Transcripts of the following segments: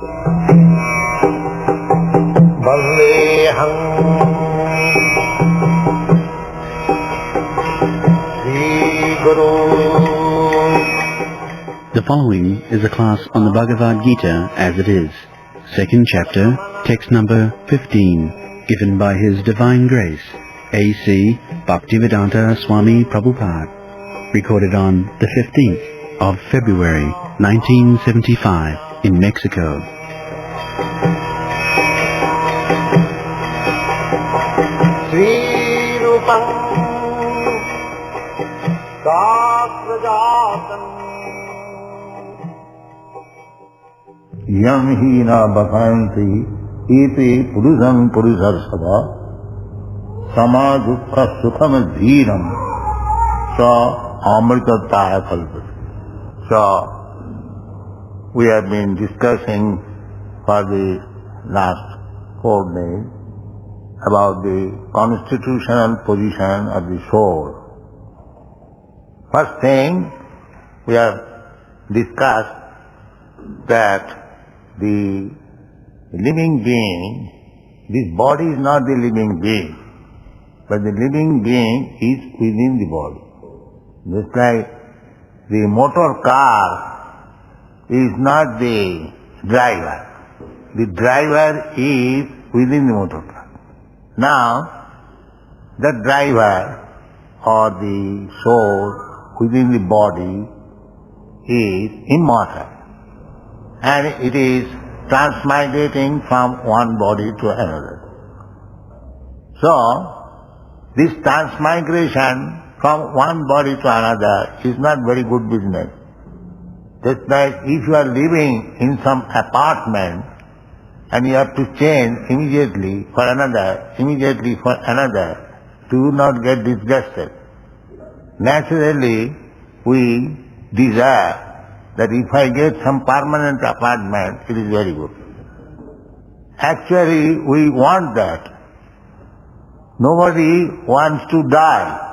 Vandeham Sri Guru. The following is a class on the Bhagavad Gita as it is, second chapter, text number 15, given by His Divine Grace, A.C.Bhaktivedanta Swami Prabhupada, recorded on the 15th of February 1975 in Mexico. Sri Rupam Sakrajatam Yam hina bhakanti iti purusam purusarsava samadukha sukham dhinam sa amritataya kalpati. So, we have been discussing for the last 4 days about the constitutional position of the soul. First thing, we have discussed that the living being, this body is not the living being, but the living being is within the body. Just like the motor car is not the driver. The driver is within the motor car. Now, the driver or the soul within the body is immortal, and it is transmigrating from one body to another. So, this transmigration from one body to another is not very good business. Just like if you are living in some apartment and you have to change immediately for another, do not get disgusted. Naturally, we desire that if I get some permanent apartment, it is very good. Actually, we want that. Nobody wants to die.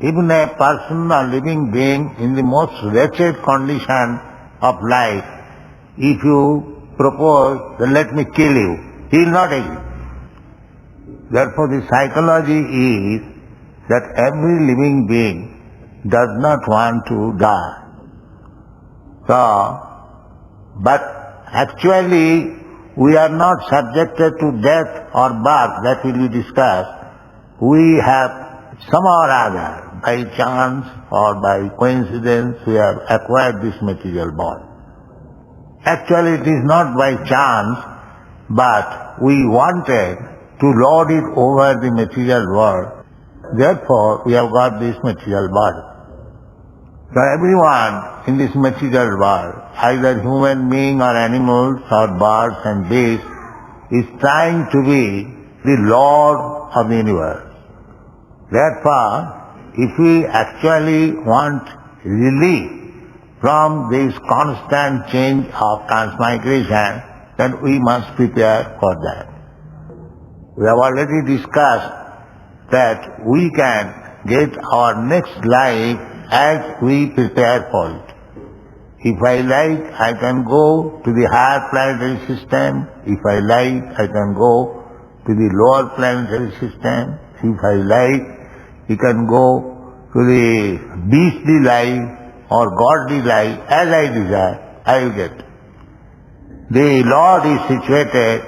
Even a person or living being in the most wretched condition of life, if you propose, then let me kill you, he will not agree. Therefore, the psychology is that every living being does not want to die. So, but actually we are not subjected to death or birth, that will be discussed. We have somehow or other, by chance or by coincidence, we have acquired this material body. Actually it is not by chance, but we wanted to lord it over the material world. Therefore we have got this material body. So everyone in this material world, either human being or animals or birds and beasts, is trying to be the Lord of the universe. Therefore, if we actually want relief from this constant change of transmigration, then we must prepare for that. We have already discussed that we can get our next life as we prepare for it. If I like, I can go to the higher planetary system. If I like, I can go to the lower planetary system. If I like, you can go to the beastly life or godly life. As I desire, I will get. The Lord is situated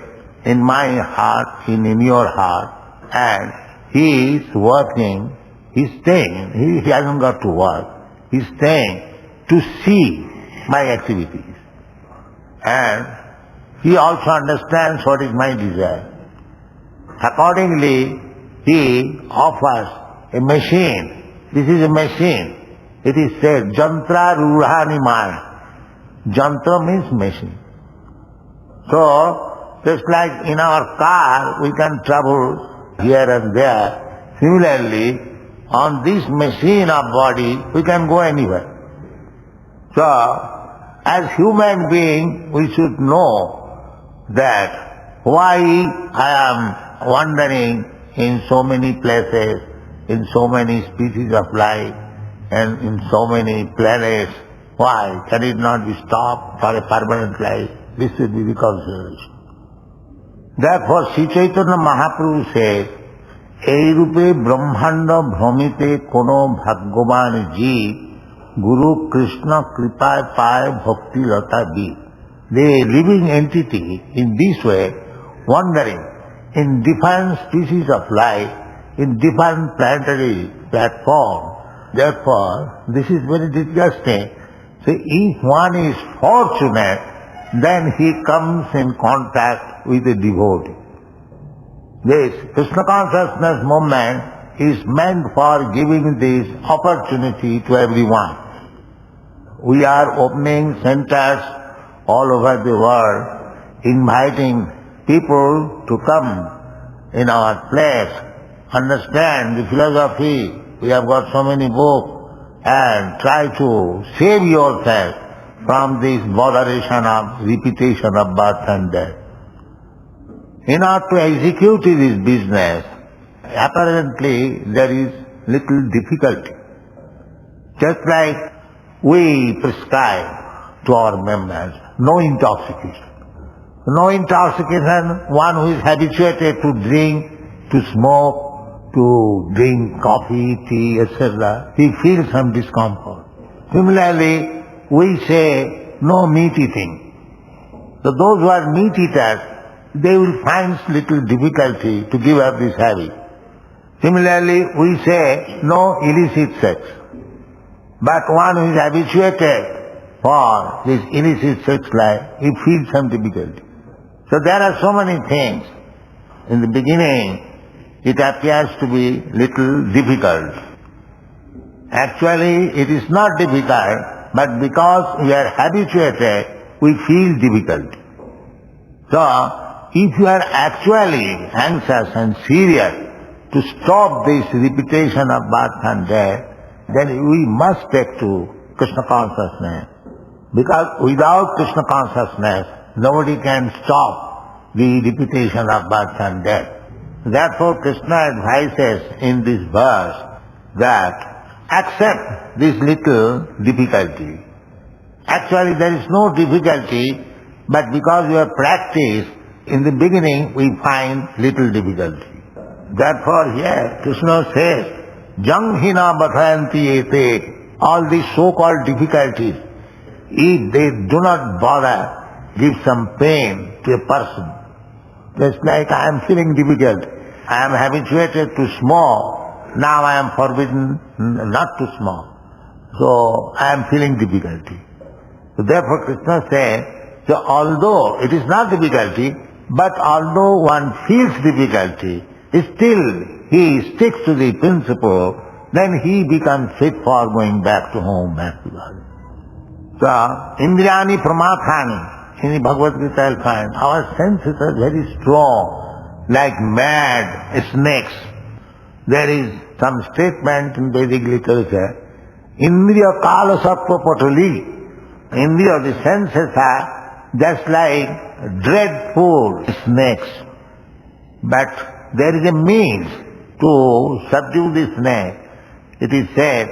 in my heart, in your heart, and He is working. He is staying. He hasn't got to work. He is staying to see my activities. And He also understands what is my desire. Accordingly, He offers a machine. This is a machine. It is said, Jantra Rurhani Maya. Jantra means machine. So, just like in our car, we can travel here and there. Similarly, on this machine of body, we can go anywhere. So, as human being, we should know that why I am wandering in so many places, in so many species of life, and in so many planets. Why? Can it not be stopped for a permanent life? This should be the consideration. Therefore, Sri Chaitanya Mahaprabhu says, "Ei rupe brahmanda bhramite kono bhagwan ji, Guru Krishna kripa paye bhakti lata bi." The living entity in this way, wandering in different species of life, in different planetary platforms. Therefore, this is very disgusting. So if one is fortunate, then he comes in contact with a devotee. This Krishna consciousness movement is meant for giving this opportunity to everyone. We are opening centers all over the world, inviting people to come in our place, understand the philosophy. We have got so many books, and try to save yourself from this botheration of repetition of birth and death. In order to execute this business, apparently there is little difficulty. Just like we prescribe to our members, no intoxication. No intoxication, one who is habituated to drink, to smoke, to drink coffee, tea, etc., he feels some discomfort. Similarly, we say no meat eating. So those who are meat eaters, they will find little difficulty to give up this habit. Similarly, we say no illicit sex. But one who is habituated for this illicit sex life, he feels some difficulty. So there are so many things. In the beginning, it appears to be little difficult. Actually, it is not difficult, but because we are habituated, we feel difficult. So, if you are actually anxious and serious to stop this repetition of birth and death, then we must take to Krishna consciousness. Because without Krishna consciousness, nobody can stop the repetition of birth and death. Therefore, Krishna advises in this verse that accept this little difficulty. Actually, there is no difficulty, but because you have practiced, in the beginning we find little difficulty. Therefore, here Krishna says, "Jang hina bathayanti ete," all these so-called difficulties, if they do not bother, give some pain to a person. Just like I am feeling difficult. I am habituated to smoke. Now I am forbidden not to smoke. So I am feeling difficulty. So therefore Krishna says, so although it is not difficulty, but although one feels difficulty, still he sticks to the principle, then he becomes fit for going back to home, back to God. So, Indriyani Pramathani, in the Bhagavad Gita you'll find, our senses are very strong, like mad snakes. There is some statement in Vedic literature, Indriya Kala Sattva Patali. Indriya, the senses are just like dreadful snakes. But there is a means to subdue the snake. It is said,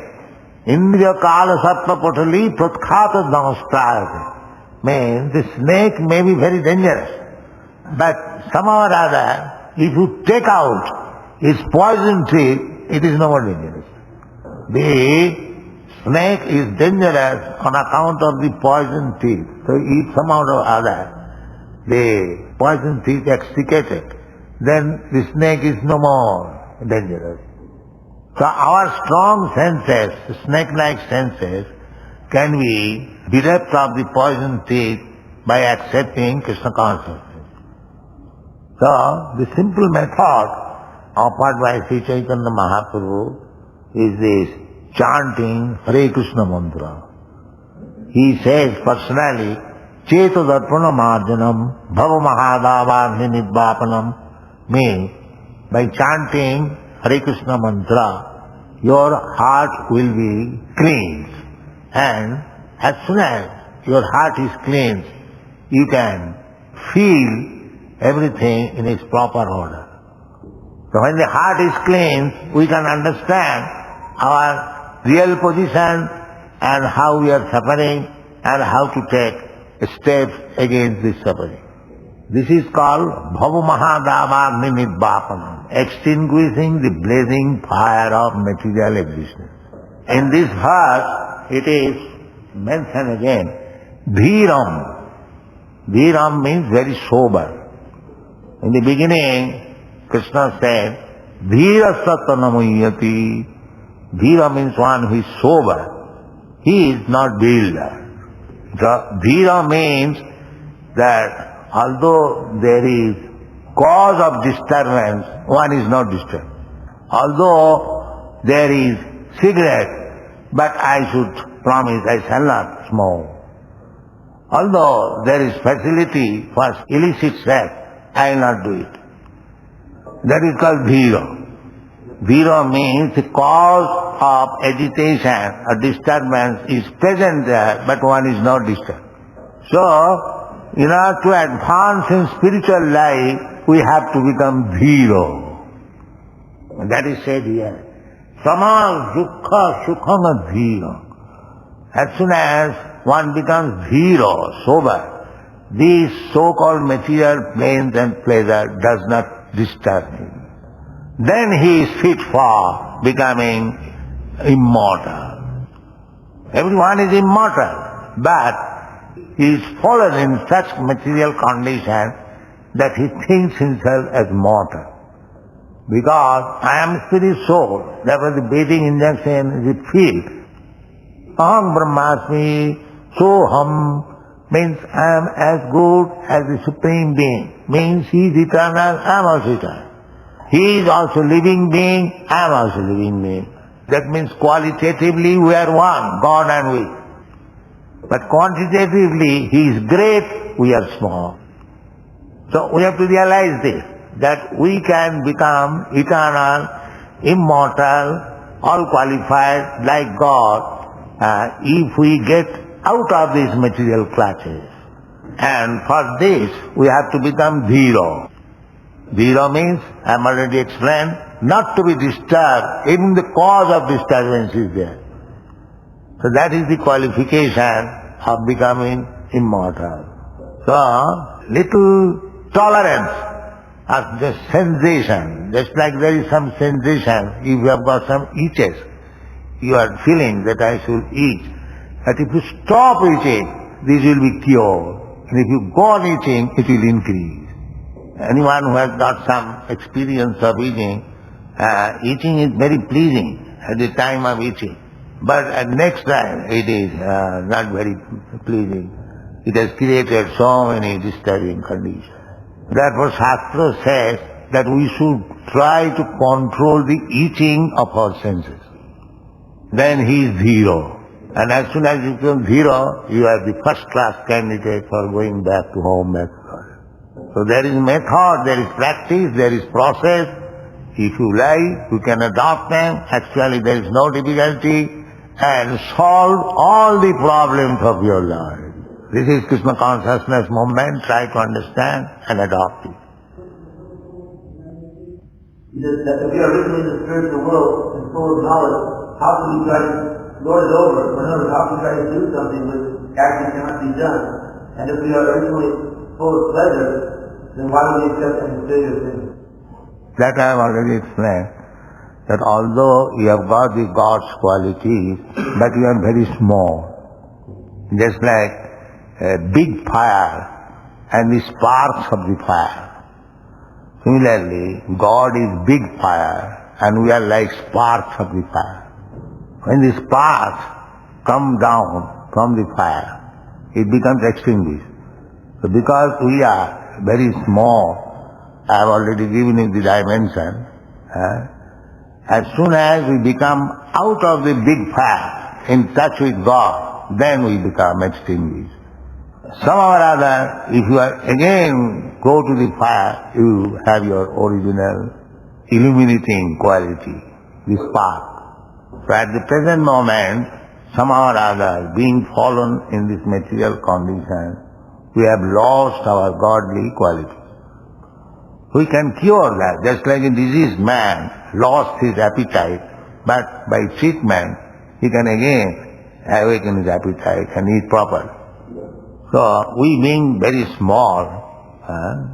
Indriya Kala Sattva Patali Pratkhata Namastrayate. Means the snake may be very dangerous, but somehow or other, if you take out its poison teeth, it is no more dangerous. The snake is dangerous on account of the poison teeth. So if somehow or other the poison teeth extricated, then the snake is no more dangerous. So our strong senses, snake-like senses, can be bereft of the poison teeth by accepting Krishna consciousness. So the simple method offered by Sri Chaitanya Mahaprabhu is this chanting Hare Krishna mantra. He says personally, Cheta darpana marjanam bhava mahadavadhi nidvapanam, means by chanting Hare Krishna mantra, your heart will be cleansed. And as soon as your heart is cleansed, you can feel everything in its proper order. So when the heart is cleansed, we can understand our real position and how we are suffering and how to take steps against this suffering. This is called bhava mahadavagni nidvapanam, extinguishing the blazing fire of material existence. In this verse, it is mentioned again, dhiram. Dhiram means very sober. In the beginning, Krishna said, dhira satanamayati. Dhira means one who is sober. He is not builder. Dhira means that although there is cause of disturbance, one is not disturbed. Although there is cigarette, but I should promise I shall not smoke. Although there is facility for illicit sex, I will not do it. That is called dhira. Dhira means the cause of agitation or disturbance is present there, but one is not disturbed. So, in order to advance in spiritual life, we have to become dhira. And that is said here. Sama dukkha sukham dhira. As soon as one becomes dhira, sober, these so-called material pains and pleasure does not disturb him. Then he is fit for becoming immortal. Everyone is immortal, but he is fallen in such material condition that he thinks himself as mortal. Because I am spirit soul, therefore the breathing injection is a field. Aham brahmasmi soham means I am as good as the Supreme Being. Means he is eternal, I am also eternal. He is also living being, I am also living being. That means qualitatively we are one, God and we. But quantitatively he is great, we are small. So we have to realize this, that we can become eternal, immortal, all qualified like God if we get out of these material clutches. And for this we have to become dhira. Dhira means, I have already explained, not to be disturbed, even the cause of disturbance is there. So that is the qualification of becoming immortal. So, little tolerance of the sensation, just like there is some sensation, if you have got some itches, you are feeling that I should eat. But if you stop eating, this will be cured. And if you go on eating, it will increase. Anyone who has got some experience of eating, eating is very pleasing at the time of eating. But at next time it is not very pleasing. It has created so many disturbing conditions. Therefore Shastra says that we should try to control the eating of our senses. Then he is dhira. And as soon as you become dhira, you are the first class candidate for going back to home. So there is method, there is practice, there is process. If you like, you can adopt them. Actually there is no difficulty and solve all the problems of your life. This is Krishna consciousness movement. Try to understand and adopt it. That if we are living in the spiritual world and full of knowledge, how can we try to lord it over? In other words, how can we try to do something which actually cannot be done? And if we are originally full of pleasure, then why do we accept any bigger things? That I have already explained, that although you have got the God's qualities, but you are very small. Just like a big fire and the sparks of the fire. Similarly, God is big fire and we are like sparks of the fire. When the sparks come down from the fire, it becomes extinguished. So because we are very small, I have already given you the dimension. As soon as we become out of the big fire, in touch with God, then we become extinguished. Somehow or other, if you are again go to the fire, you have your original illuminating quality, the spark. So at the present moment, somehow or other, being fallen in this material condition, we have lost our godly qualities. We can cure that, just like a diseased man lost his appetite, but by treatment he can again awaken his appetite and eat properly. So we being very small,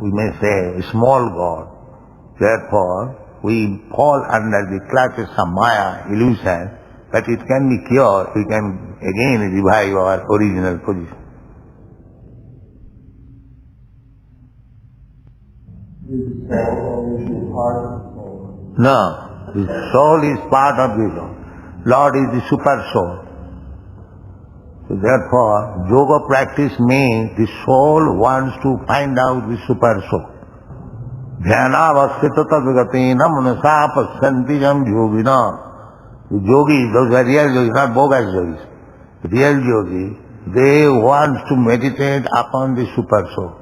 we may say a small God, therefore we fall under the clutches of Maya, illusion, but it can be cured, we can again revive our original position. No, the soul is part of the soul. Lord is the super soul. So therefore, yoga practice means the soul wants to find out the super soul. Dhyanavasthita tadgatena manasa pasyantijam yogina. The yogis, those are real yogis, not bogus yogis. Real yogis, they want to meditate upon the super soul.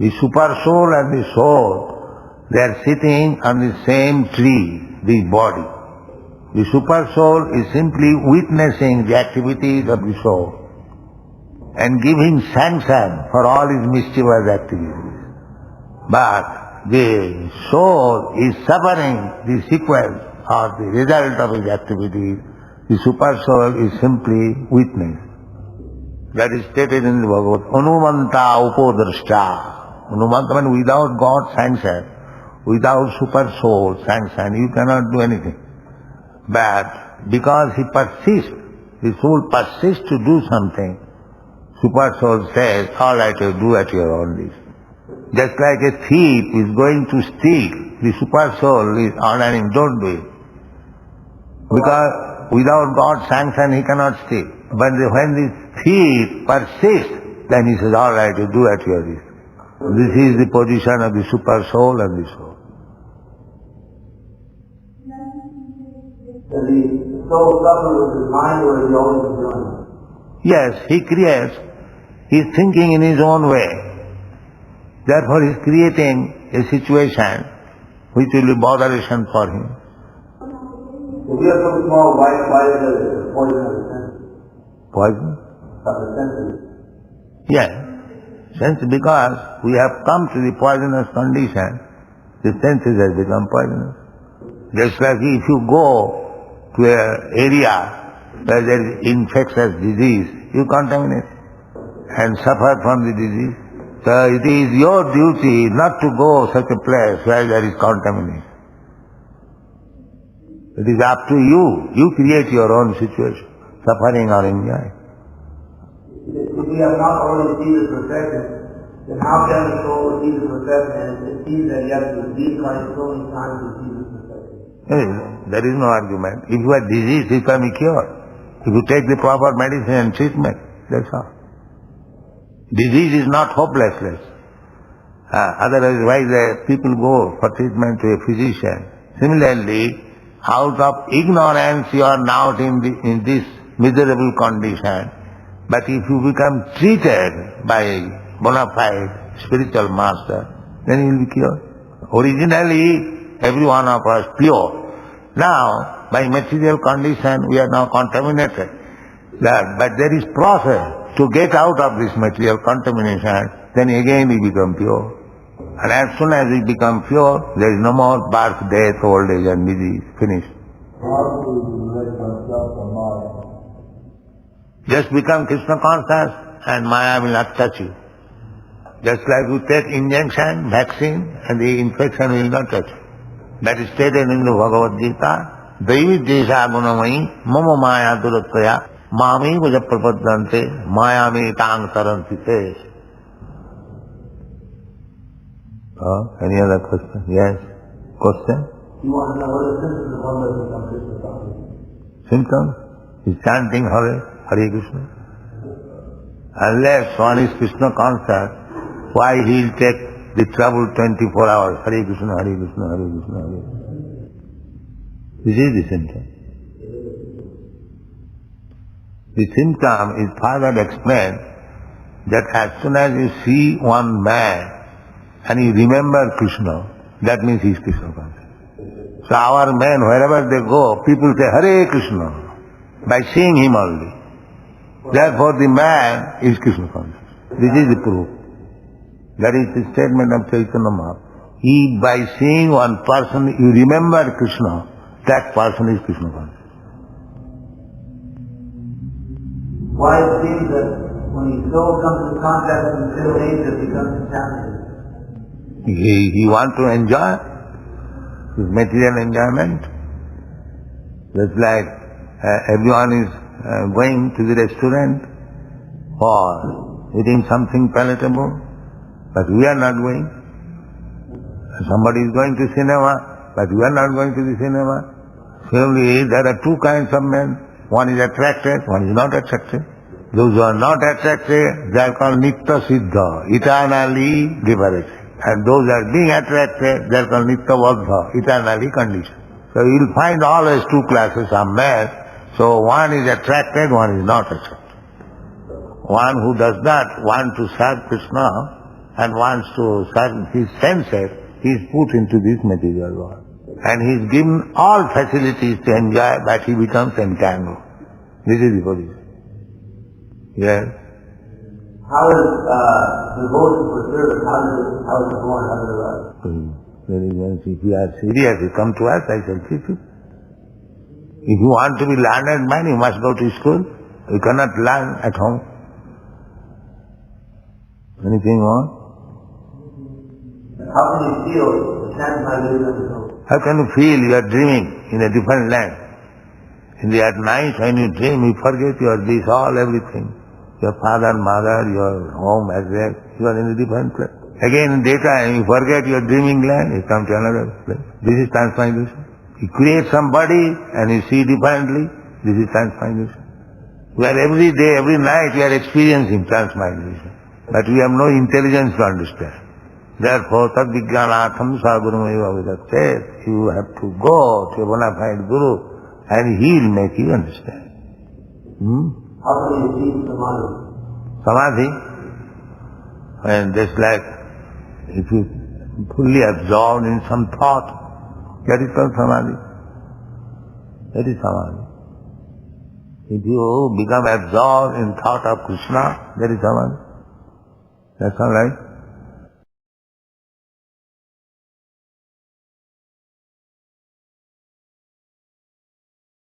The super soul and the soul, they are sitting on the same tree, the body. The super soul is simply witnessing the activities of the soul and giving sanction for all his mischievous activities. But the soul is suffering the sequence or the result of his activities. The super soul is simply witness. That is stated in the Bhagavad. Anumanta upodrashta. Anumanta means without God's sanction, without super soul sanction, you cannot do anything. But because he persists, the soul persists to do something, super soul says, all right, you do at your own risk. Just like a thief is going to steal, the super soul is ordering, don't do it. Because without God's sanction he cannot steal. But when the thief persists, then he says, all right, you do at your risk. This is the position of the super soul and the soul. Does the soul suffer with his mind or is he always doing? Yes, he creates. He is thinking in his own way. Therefore he is creating a situation which will be botheration for him. If we are so small, why is it poison of the senses? Poison? Of the senses? Yes. Since because we have come to the poisonous condition, the senses has become poisonous. Just like if you go to an area where there is infectious disease, you contaminate and suffer from the disease. So it is your duty not to go such a place where there is contamination. It is up to you. You create your own situation, suffering or enjoy. If we have not already seen the perfection, then how can the soul see the perfection? And it seems that you have to reincarnate so many times to see the perfection. There is no argument. If you are diseased, you can be cured. If you take the proper medicine and treatment, that's all. Disease is not hopelessness. Otherwise, why the people go for treatment to a physician? Similarly, out of ignorance you are now in this miserable condition. But if you become treated by a bona fide spiritual master, then you will be cured. Originally, every one of us pure. Now, by material condition, we are now contaminated. But there is process to get out of this material contamination, then again we become pure. And as soon as we become pure, there is no more birth, death, old age and disease. Finished. Just become Krishna conscious and Maya will not touch you. Just like you take injection, vaccine, and the infection will not touch you. That is stated in the Bhagavad Gita. Daivi desha gunamai mama maya durataya mami vaja prapadante maya me tang tarantite. Any other question? Yes? Question? You want to know what the symptoms of one that become Krishna conscious? Symptoms? Is chanting Hare Krishna. Unless one is Krishna conscious, why he will take the trouble 24 hours? Hare Krishna, Hare Krishna, Hare Krishna, Hare Krishna. This is the symptom. The symptom is further explained that as soon as you see one man and you remember Krishna, that means he is Krishna conscious. So our men, wherever they go, people say Hare Krishna by seeing him only. Therefore the man is Krishna conscious. This is the proof. That is the statement of Chaitanya Mahaprabhu. If by seeing one person you remember Krishna, that person is Krishna conscious. Why it seems that when he soul comes in contact with the material nature, it becomes contaminated. He wants to enjoy his material enjoyment. Just like everyone is going to the restaurant for eating something palatable, but we are not going. Somebody is going to cinema, but we are not going to the cinema. Similarly, there are two kinds of men. One is attracted, one is not attracted. Those who are not attracted, they are called Nitya Siddha, eternally liberated. And those who are being attracted, they are called Nitya Baddha, eternally conditioned. So you will find always two classes of men. So one is attracted, one is not attracted. One who does not want to serve Krishna and wants to serve his senses, he is put into this material world. And he is given all facilities to enjoy, but he becomes entangled. This is the position. Yes. How is devotion for service? How is it born? How does it arise? Very well. If you are serious, you come to us, I shall teach you. If you want to be learned man, you must go to school. You cannot learn at home. Anything more? How can you feel the transmigration of the soul? How can you feel you are dreaming in a different land? At night when you dream, you forget your this, all, everything. Your father, mother, your home, address, you are in a different place. Again in daytime, you forget your dreaming land, you come to another place. This is transmigration. You create some body and you see differently, this is transmigration. Where every day, every night we are experiencing transmigration. But we have no intelligence to understand. Therefore, tad vijnanatham sagurumayva vidakte, you have to go to a bona fide guru and he will make you understand. How can you achieve samadhi? Samadhi, and just like if you fully absorbed in some thought, that is called samadhi. That is samadhi. If you become absorbed in thought of Krishna, that is samadhi. That's all right.